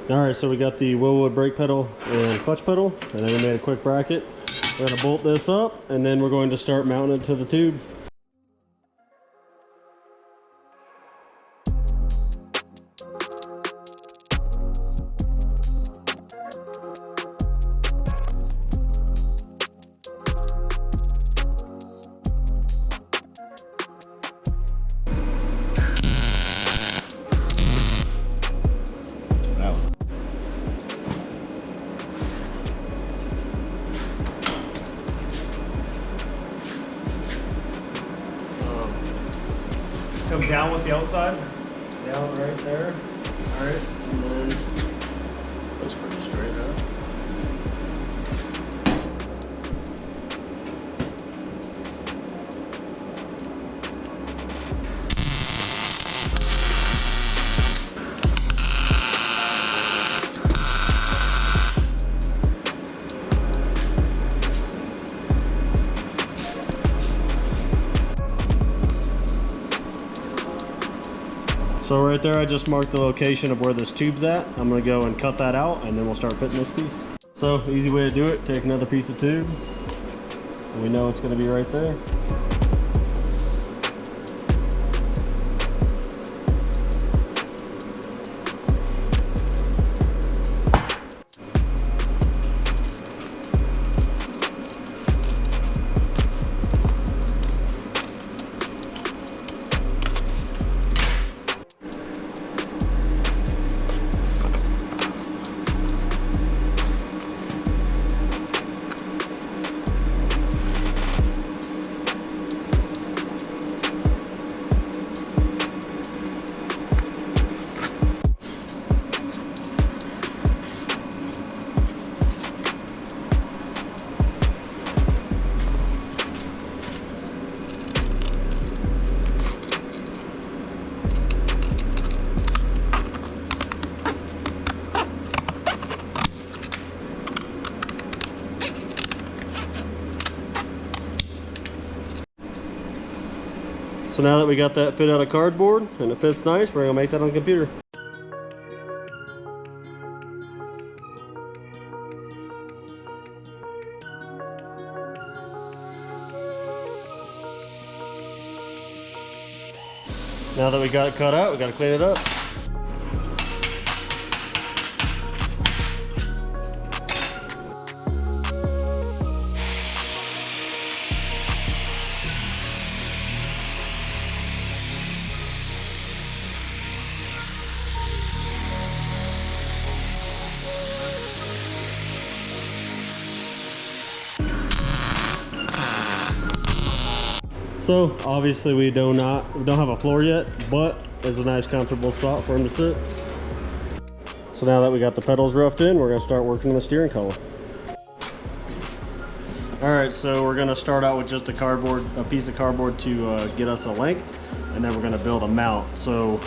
Alright, so we got the Willwood brake pedal and clutch pedal, and then we made a quick bracket. We're going to bolt this up, and then we're going to start mounting it to the tube. Come down with the outside, down right there. All right, and then looks pretty straight up. So right there, I just marked the location of where this tube's at. I'm gonna go and cut that out, and then we'll start fitting this piece. So, easy way to do it, take another piece of tube. We know it's gonna be right there. So now that we got that fit out of cardboard and it fits nice, we're gonna make that on the computer. Now that we got it cut out, we gotta clean it up. So obviously we don't have a floor yet, but it's a nice comfortable spot for him to sit. So now that we got the pedals roughed in, we're gonna start working on the steering column. All right, so we're gonna start out with just a piece of cardboard to get us a length, and then we're gonna build a mount. So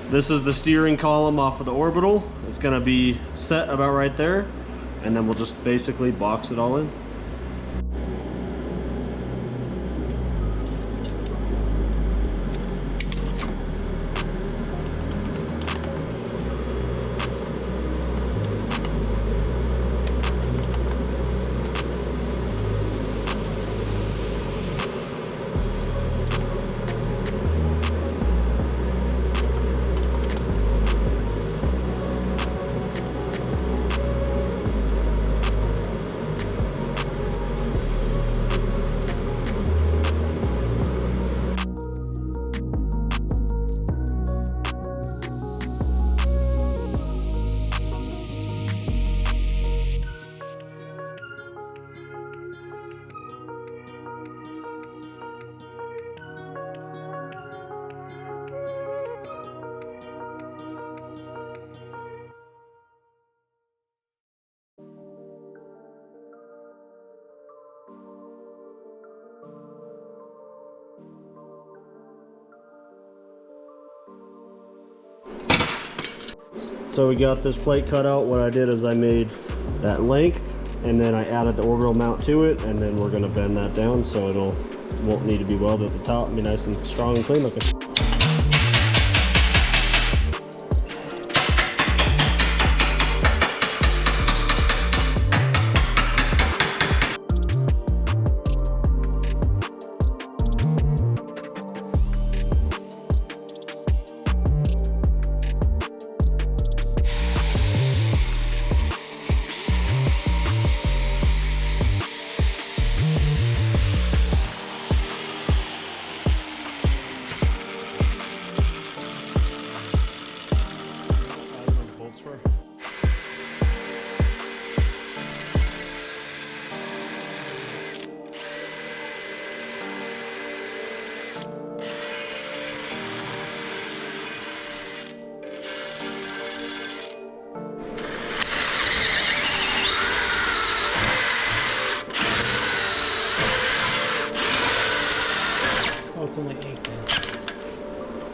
this is the steering column off of the orbital. It's gonna be set about right there, and then we'll just basically box it all in. So we got this plate cut out. What I did is I made that length, and then I added the orbital mount to it, and then we're gonna bend that down so won't need to be welded at the top and be nice and strong and clean looking.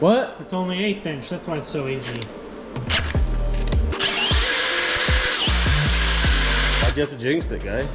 What? It's only 1/8 inch. That's why it's so easy. Why'd you have to jinx it, guy?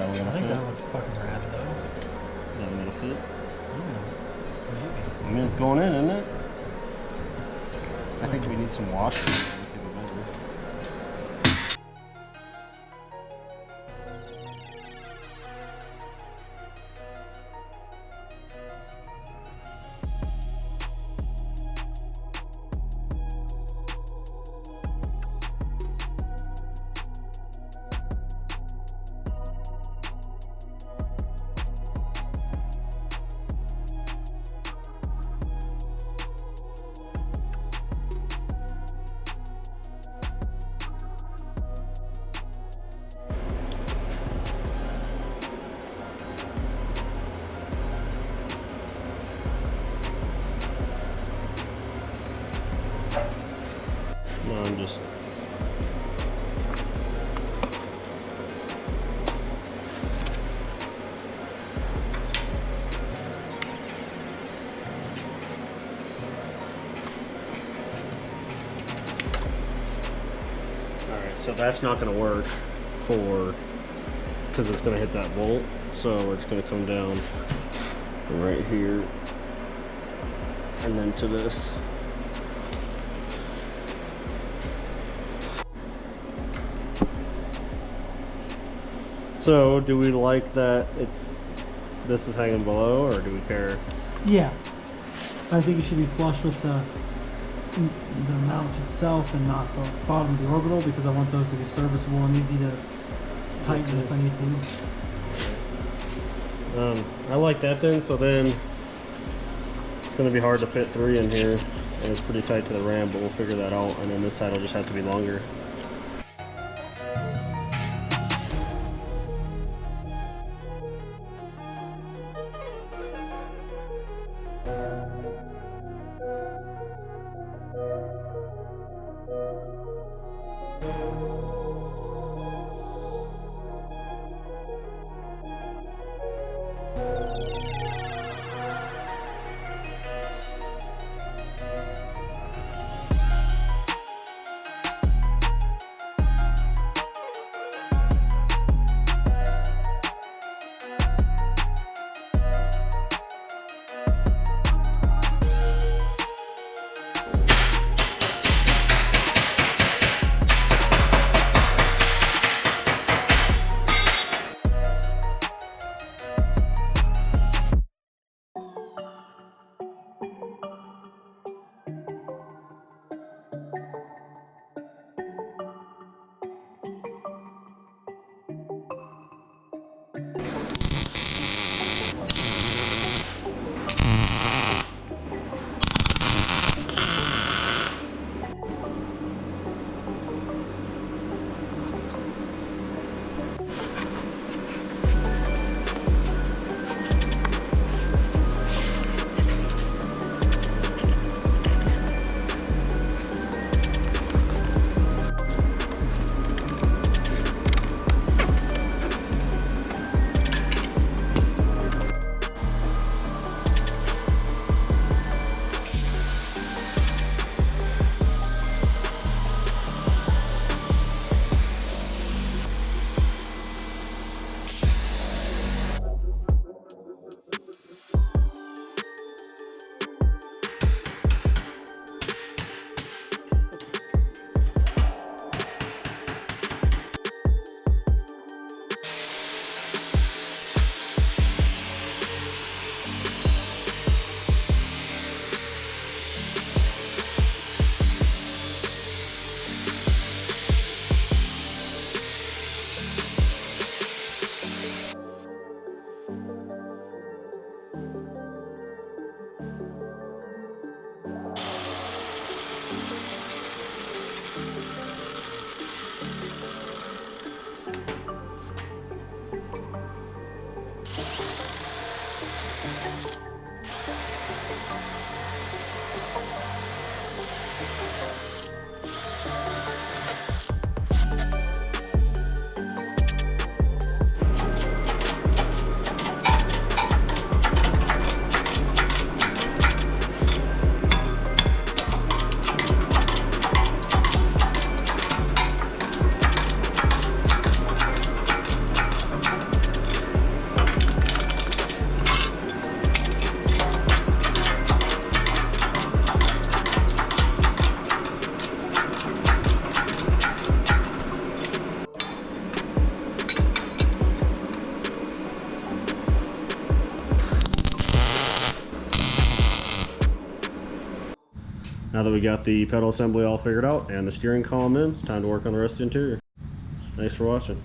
I think that looks fucking rad though. That gonna fit? Yeah, maybe. I mean, it's going in, isn't it? I think we need some wash. No, I'm just... Alright, so that's not going to work for... because it's going to hit that bolt, so it's going to come down right here and then to this. So, do we like that this is hanging below, or do we care? Yeah, I think it should be flush with the mount itself and not the bottom of the orbital, because I want those to be serviceable and easy to tighten if I need to. I like that then, so then it's going to be hard to fit 3 in here, and it's pretty tight to the ram, but we'll figure that out, and then this side will just have to be longer. Now that we got the pedal assembly all figured out and the steering column in, it's time to work on the rest of the interior. Thanks for watching.